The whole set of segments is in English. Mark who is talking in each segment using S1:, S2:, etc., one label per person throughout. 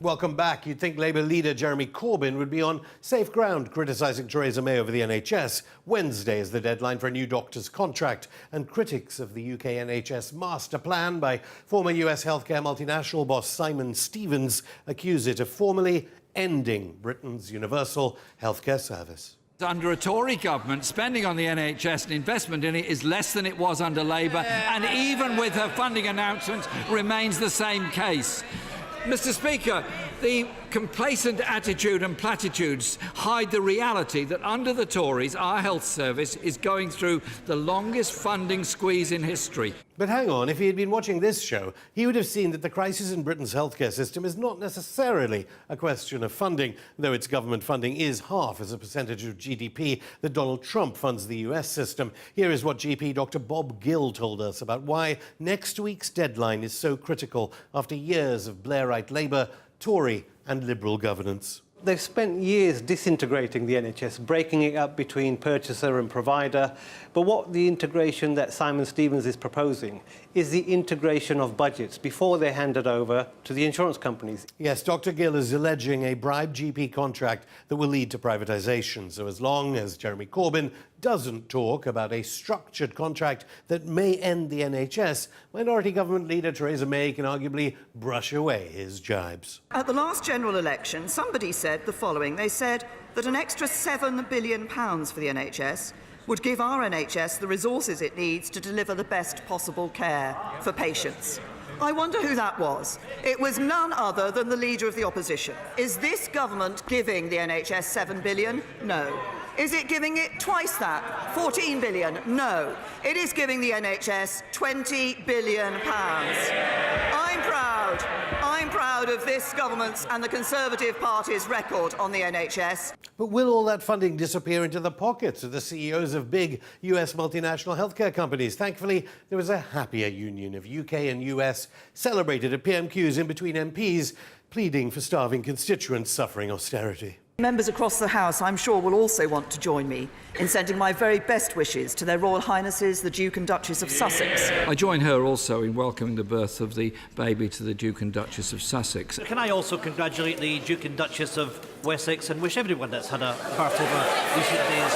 S1: Welcome back. You'd think Labour leader Jeremy Corbyn would be on safe ground criticising Theresa May over the NHS. Wednesday is the deadline for a new doctor's contract, and critics of the UK NHS master plan by former US healthcare multinational boss Simon Stevens accuse it of formally ending Britain's universal healthcare service.
S2: Under a Tory government, spending on the NHS and investment in it is less than it was under Labour, and even with her funding announcements, remains the same case. Mr. Speaker, the complacent attitude and platitudes hide the reality that under the Tories, our health service is going through the longest funding squeeze in history.
S1: But hang on, if he had been watching this show, he would have seen that the crisis in Britain's healthcare system is not necessarily a question of funding, though its government funding is half as a percentage of GDP that Donald Trump funds the US system. Here is what GP Dr. Bob Gill told us about why next week's deadline is so critical after years of Blairite Labour, Tory and Liberal governance.
S3: They've spent years disintegrating the NHS, breaking it up between purchaser and provider. But what the integration that Simon Stevens is proposing is the integration of budgets before they're handed over to the insurance companies.
S1: Yes, Dr. Gill is alleging a bribed GP contract that will lead to privatisation. So as long as Jeremy Corbyn doesn't talk about a structured contract that may end the NHS, minority government leader Theresa May can arguably brush away his jibes.
S4: At the last general election, somebody said the following. They said that an extra £7 billion for the NHS would give our NHS the resources it needs to deliver the best possible care for patients. I wonder who that was. It was none other than the Leader of the Opposition. Is this government giving the NHS £7 billion? No. Is it giving it twice that? £14 billion? No. It is giving the NHS £20 billion. I'm proud of this government's and the Conservative Party's record on the NHS.
S1: But will all that funding disappear into the pockets of the CEOs of big US multinational healthcare companies? Thankfully, there was a happier union of UK and US celebrated at PMQs in between MPs, pleading for starving constituents suffering austerity.
S4: Members across the House, I'm sure, will also want to join me in sending my very best wishes to their Royal Highnesses, the Duke and Duchess of Sussex.
S2: I join her also in welcoming the birth of the baby to the Duke and Duchess of Sussex.
S5: Can I also congratulate the Duke and Duchess of Wessex and wish everyone that's had a birth over recent days.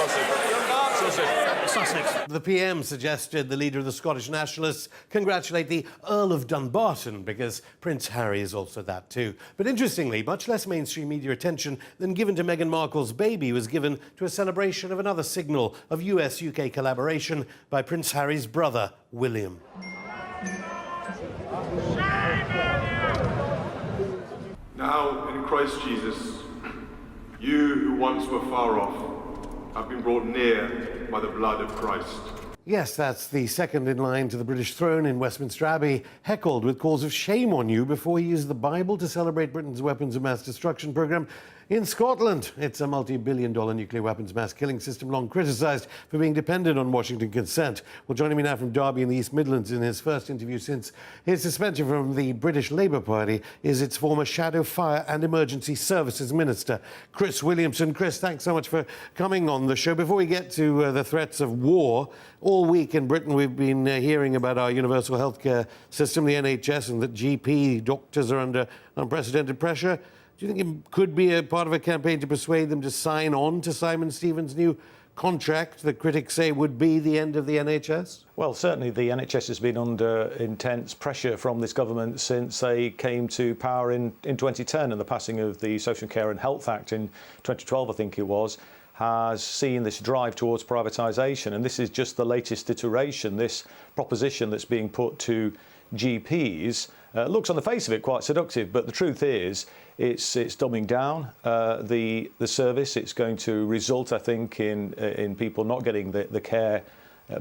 S5: Sussex.
S1: The PM suggested the leader of the Scottish Nationalists congratulate the Earl of Dunbarton because Prince Harry is also that too. But interestingly, much less mainstream media attention than given to Meghan Markle's baby was given to a celebration of another signal of US-UK collaboration by Prince Harry's brother, William.
S6: Now, in Christ Jesus, you who once were far off have been brought near by the blood of Christ.
S1: Yes, that's the second in line to the British throne in Westminster Abbey, heckled with calls of shame on you before he used the Bible to celebrate Britain's weapons of mass destruction programme in Scotland. It's a multi-billion-dollar nuclear weapons mass killing system long criticised for being dependent on Washington consent. Well, joining me now from Derby in the East Midlands in his first interview since his suspension from the British Labour Party is its former Shadow Fire and Emergency Services Minister, Chris Williamson. Chris, thanks so much for coming on the show. Before we get to the threats of war, all week in Britain we've been hearing about our universal healthcare system, the NHS, and that GP doctors are under unprecedented pressure. Do you think it could be a part of a campaign to persuade them to sign on to Simon Stevens' new contract that critics say would be the end of the NHS?
S7: Well, certainly the NHS has been under intense pressure from this government since they came to power in 2010, and the passing of the Social Care and Health Act in 2012, I think it was, has seen this drive towards privatisation. And this is just the latest iteration. This proposition that's being put to GPs looks on the face of it quite seductive, but the truth is it's dumbing down the service. It's going to result, I think, in people not getting the care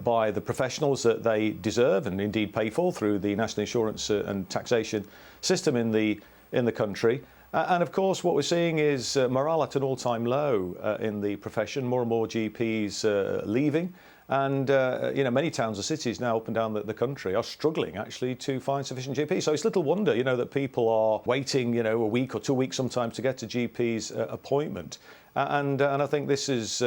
S7: by the professionals that they deserve and indeed pay for through the national insurance and taxation system in the country. And of course, what we're seeing is morale at an all-time low in the profession. More and more GPs leaving. And, many towns and cities now up and down the country are struggling, actually, to find sufficient GPs. So it's little wonder, that people are waiting, a week or 2 weeks sometimes to get a GP's appointment. And I think this is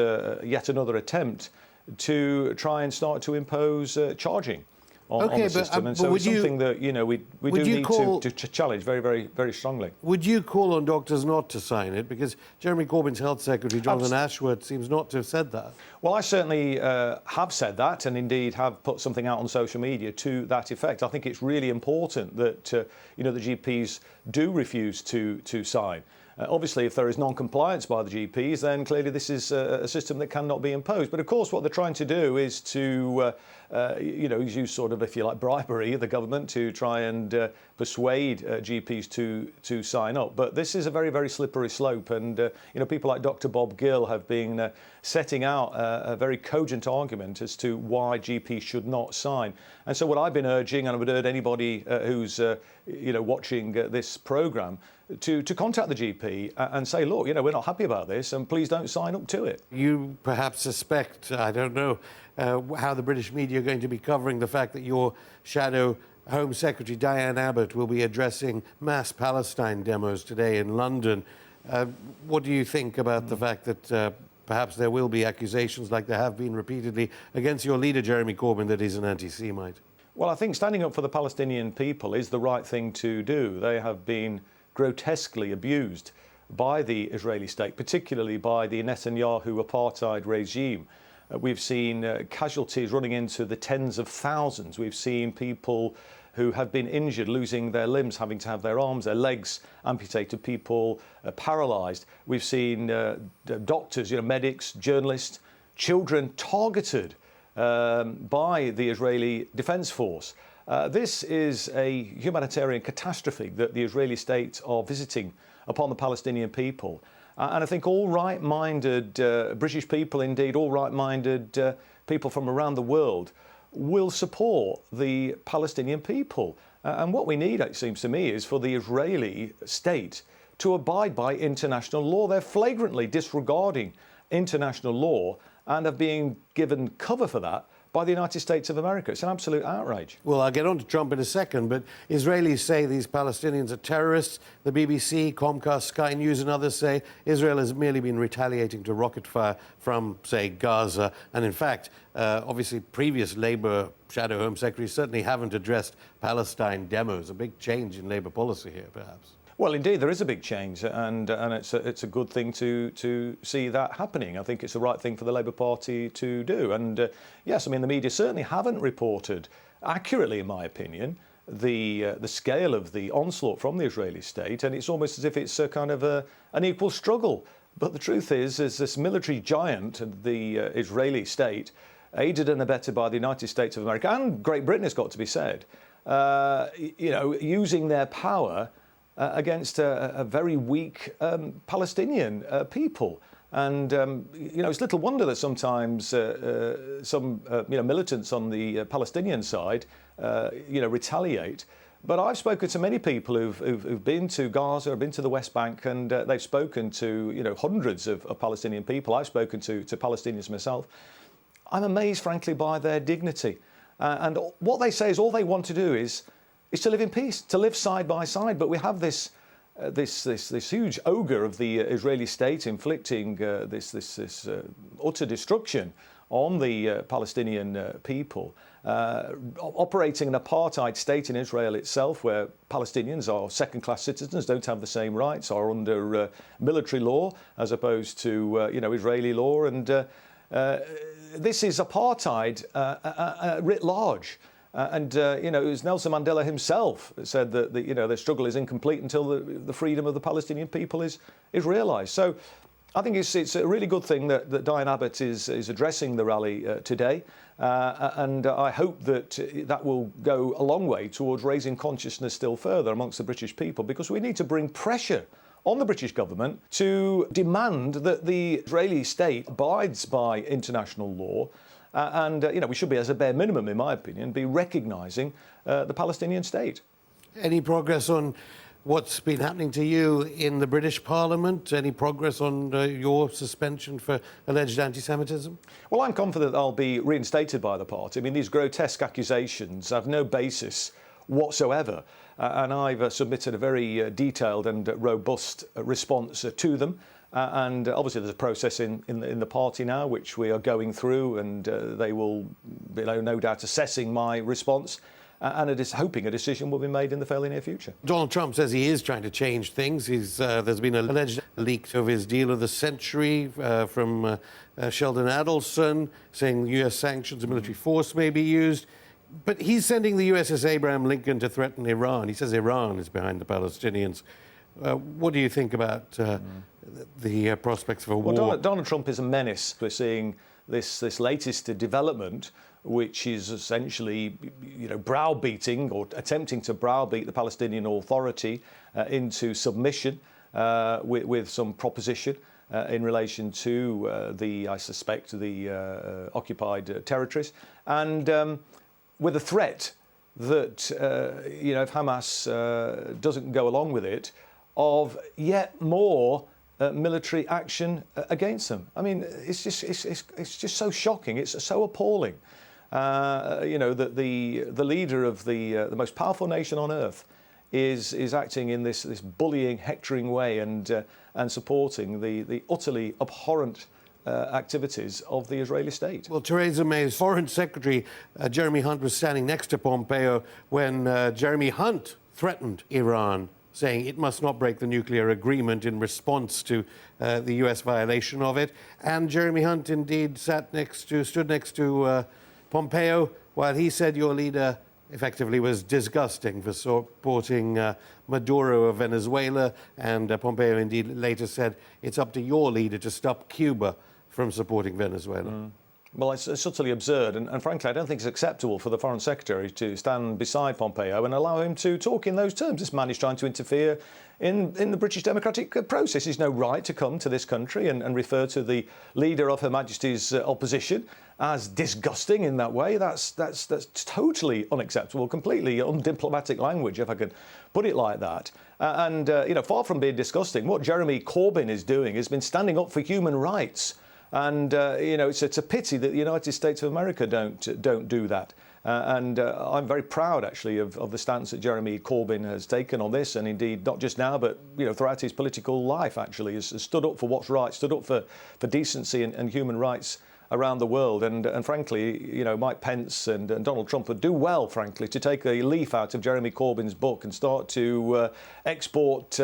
S7: yet another attempt to try and start to impose charging on the system. And so it's something that, we do need to challenge very, very, very strongly.
S1: Would you call on doctors not to sign it? Because Jeremy Corbyn's Health Secretary, Jonathan Ashworth, seems not to have said that.
S7: Well, I certainly have said that, and indeed have put something out on social media to that effect. I think it's really important that, the GPs do refuse to sign. Obviously, if there is non-compliance by the GPs, then clearly this is a system that cannot be imposed. But of course, what they're trying to do is to, use sort of, if you like, bribery of the government to try and persuade GPs to sign up. But this is a very, very slippery slope. And, people like Dr. Bob Gill have been setting out a very cogent argument as to why GPs should not sign. And so what I've been urging, and I would urge anybody who's, watching this programme, to contact the GP and say, look, we're not happy about this and please don't sign up to it.
S1: You perhaps suspect, I don't know, how the British media are going to be covering the fact that your shadow Home Secretary Diane Abbott will be addressing mass Palestine demos today in London. What do you think about the fact that perhaps there will be accusations, like there have been repeatedly, against your leader, Jeremy Corbyn, that he's an anti-Semite?
S7: Well, I think standing up for the Palestinian people is the right thing to do. They have been grotesquely abused by the Israeli state, particularly by the Netanyahu apartheid regime. We've seen casualties running into the tens of thousands. We've seen people who have been injured, losing their limbs, having to have their arms, their legs amputated, people paralysed. We've seen doctors, medics, journalists, children targeted by the Israeli Defence Force. This is a humanitarian catastrophe that the Israeli state are visiting upon the Palestinian people. And I think all right-minded British people, indeed all right-minded people from around the world, will support the Palestinian people. And what we need, it seems to me, is for the Israeli state to abide by international law. They're flagrantly disregarding international law and are being given cover for that by the United States of America. It's an absolute outrage.
S1: Well, I'll get on to Trump in a second, but Israelis say these Palestinians are terrorists. The BBC, Comcast, Sky News and others say Israel has merely been retaliating to rocket fire from, say, Gaza. And in fact, obviously previous Labour Shadow Home Secretaries certainly haven't addressed Palestine demos. A big change in Labour policy here, perhaps.
S7: Well, indeed, there is a big change, and it's a good thing to see that happening. I think it's the right thing for the Labour Party to do. And yes, the media certainly haven't reported accurately, in my opinion, the scale of the onslaught from the Israeli state, and it's almost as if it's a kind of an equal struggle. But the truth is this military giant, the Israeli state, aided and abetted by the United States of America and Great Britain, has got to be said, using their power against a very weak Palestinian people. And, it's little wonder that sometimes some militants on the Palestinian side, retaliate. But I've spoken to many people who've been to Gaza, been to the West Bank, and they've spoken to, hundreds of Palestinian people. I've spoken to Palestinians myself. I'm amazed, frankly, by their dignity. And what they say is all they want to do is to live in peace, to live side by side. But we have this huge ogre of the Israeli state inflicting this utter destruction on the Palestinian people, operating an apartheid state in Israel itself, where Palestinians are second-class citizens, don't have the same rights, are under military law as opposed to Israeli law, and this is apartheid writ large. It was Nelson Mandela himself that said that the struggle is incomplete until the freedom of the Palestinian people is realised. So I think it's a really good thing that Diane Abbott is addressing the rally today, and I hope that will go a long way towards raising consciousness still further amongst the British people, because we need to bring pressure on the British government to demand that the Israeli state abides by international law. We should be, as a bare minimum, in my opinion, be recognising the Palestinian state.
S1: Any progress on what's been happening to you in the British Parliament? Any progress on your suspension for alleged anti-Semitism?
S7: Well, I'm confident I'll be reinstated by the party. These grotesque accusations have no basis whatsoever. And I've submitted a very detailed and robust response to them. And obviously there's a process in the party now which we are going through, and they will be no doubt assessing my response, and it is hoping a decision will be made in the fairly near future.
S1: Donald Trump says he is trying to change things. There's been an alleged leak of his deal of the century from Sheldon Adelson, saying US sanctions and military force may be used. But he's sending the USS Abraham Lincoln to threaten Iran. He says Iran is behind the Palestinians. What do you think about the prospects of a war?
S7: Well, Donald Trump is a menace. We're seeing this latest development, which is essentially, browbeating or attempting to browbeat the Palestinian Authority into submission with some proposition in relation to I suspect, the occupied territories, and with a threat that, if Hamas doesn't go along with it, of yet more military action against them. I mean, it's just so shocking. It's so appalling. That the leader of the most powerful nation on earth is acting in this bullying, hectoring way, and supporting the utterly abhorrent activities of the Israeli state.
S1: Well, Theresa May's Foreign Secretary Jeremy Hunt was standing next to Pompeo when Jeremy Hunt threatened Iran, saying it must not break the nuclear agreement in response to the US violation of it. And Jeremy Hunt indeed stood next to Pompeo, while he said your leader effectively was disgusting for supporting Maduro of Venezuela. And Pompeo indeed later said it's up to your leader to stop Cuba from supporting Venezuela.
S7: Well, it's utterly absurd, and frankly, I don't think it's acceptable for the Foreign Secretary to stand beside Pompeo and allow him to talk in those terms. This man is trying to interfere in the British democratic process. He's no right to come to this country and refer to the leader of Her Majesty's opposition as disgusting in that way. That's totally unacceptable, completely undiplomatic language, if I could put it like that. Far from being disgusting, what Jeremy Corbyn is doing has been standing up for human rights. And it's a pity that the United States of America don't do that. I'm very proud, actually, of the stance that Jeremy Corbyn has taken on this, and indeed not just now, but throughout his political life. Actually, has stood up for what's right, stood up for decency and human rights around the world. And frankly, Mike Pence and Donald Trump would do well, frankly, to take a leaf out of Jeremy Corbyn's book and start to export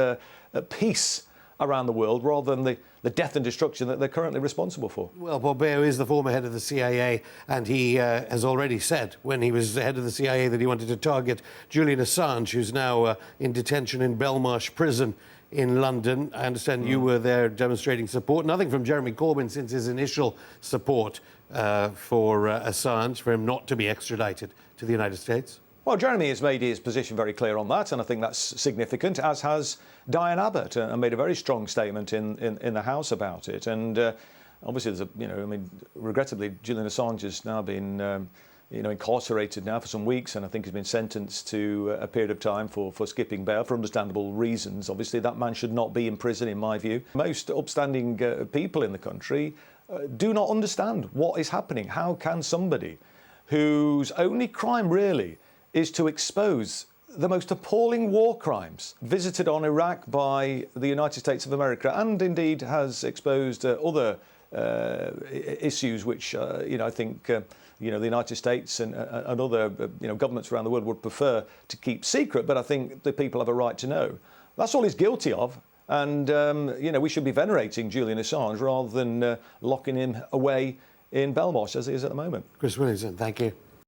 S7: peace around the world rather than the death and destruction that they're currently responsible for.
S1: Well, Pompeo is the former head of the CIA, and he has already said when he was head of the CIA that he wanted to target Julian Assange, who's now in detention in Belmarsh prison in London. I understand you were there demonstrating support. Nothing from Jeremy Corbyn since his initial support for Assange, for him not to be extradited to the United States.
S7: Well, Jeremy has made his position very clear on that, and I think that's significant, as has Diane Abbott, and made a very strong statement in the House about it. And obviously, there's regrettably, Julian Assange has now been, incarcerated now for some weeks, and I think has been sentenced to a period of time for skipping bail for understandable reasons. Obviously, that man should not be in prison, in my view. Most upstanding people in the country do not understand what is happening. How can somebody whose only crime really is to expose the most appalling war crimes visited on Iraq by the United States of America, and indeed has exposed other issues which, I think, the United States and other, governments around the world would prefer to keep secret, but I think the people have a right to know. That's all he's guilty of, and, we should be venerating Julian Assange rather than locking him away in Belmarsh as he is at the moment.
S1: Chris Williamson, thank you.